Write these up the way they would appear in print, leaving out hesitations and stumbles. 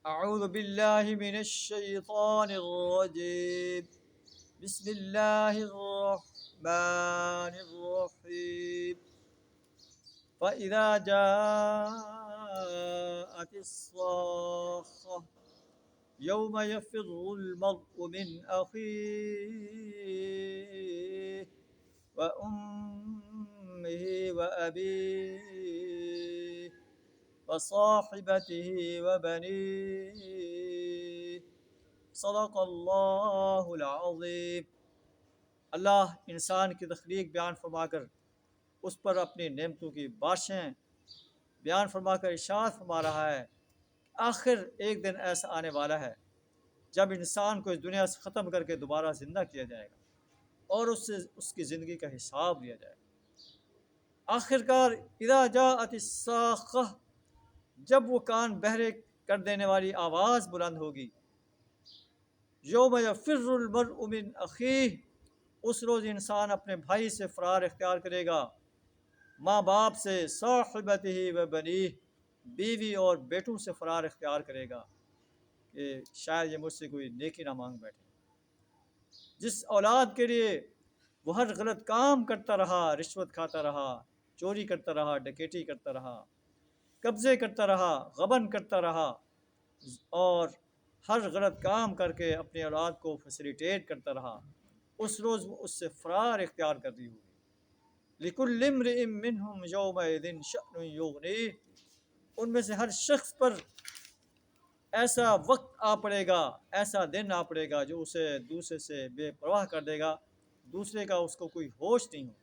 أعوذ بالله من الشيطان الرجيم. بسم الله الرحمن الرحيم. فإذا جاءت الصاخة يوم يفر المرء من أخيه وأمه وأبيه وصاحبته وبنيه صدق اللہ العظیم. اللہ انسان کی تخلیق بیان فرما کر اس پر اپنی نعمتوں کی بارشیں بیان فرما کر ارشاد فرما رہا ہے. آخر ایک دن ایسا آنے والا ہے جب انسان کو اس دنیا سے ختم کر کے دوبارہ زندہ کیا جائے گا اور اس سے اس کی زندگی کا حساب لیا جائے گا. آخرکار اذا جاءت الصاخہ، جب وہ کان بہرے کر دینے والی آواز بلند ہوگی. یوم یفر المرء من اخیہ، اس روز انسان اپنے بھائی سے فرار اختیار کرے گا، ماں باپ سے، صاحبتہ و بنیہ، بیوی اور بیٹوں سے فرار اختیار کرے گا کہ شاید یہ مجھ سے کوئی نیکی نہ مانگ بیٹھے. جس اولاد کے لیے وہ ہر غلط کام کرتا رہا، رشوت کھاتا رہا، چوری کرتا رہا، ڈکیٹی کرتا رہا، قبضے کرتا رہا، غبن کرتا رہا اور ہر غلط کام کر کے اپنی اولاد کو فیسیلیٹیٹ کرتا رہا، اس روز وہ اس سے فرار اختیار کر دی ہوگی. لِكُلِّ امْرِئٍ مِّنْهُمْ يَوْمَئِذٍ شَأْنٌ يُغْنِيهِ، ان میں سے ہر شخص پر ایسا وقت آ پڑے گا، ایسا دن آ پڑے گا جو اسے دوسرے سے بے پرواہ کر دے گا، دوسرے کا اس کو کوئی ہوش نہیں ہو.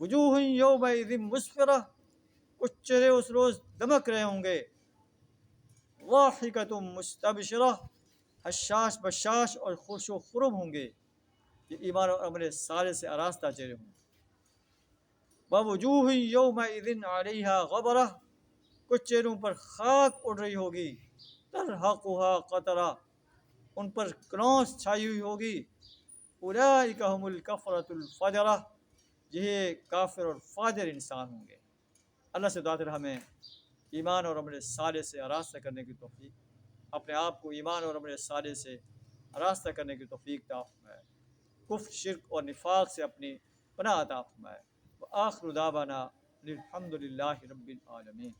وجوہ یومئذ مسفرہ، کچھ چہرے اس روز دمک رہے ہوں گے. ضاحکۃ مستبشرہ، حشاش بشاش اور خوش و خرم ہوں گے. یہ ایمان اور عمل صالح سے آراستہ چہرے ہوں گے. ووجوہ یومئذ علیہا غبرہ، کچھ چہروں پر خاک اڑ رہی ہوگی. ترہقھا قطرہ، ان پر کرونس چھائی ہوئی ہوگی. اولئک ھم الکفرۃ الفجرہ، یہ کافر اور فاجر انسان ہوں گے. اللہ سے دعا کریں ہمیں ایمان اور عمل صالح سے آراستہ کرنے کی توفیق، اپنے آپ کو ایمان اور عمل صالح سے آراستہ کرنے کی توفیق عطا فرمائے. کفر، شرک اور نفاق سے اپنی پناہ عطا فرمائے. وآخر دعوانا الحمد للہ رب العالمین.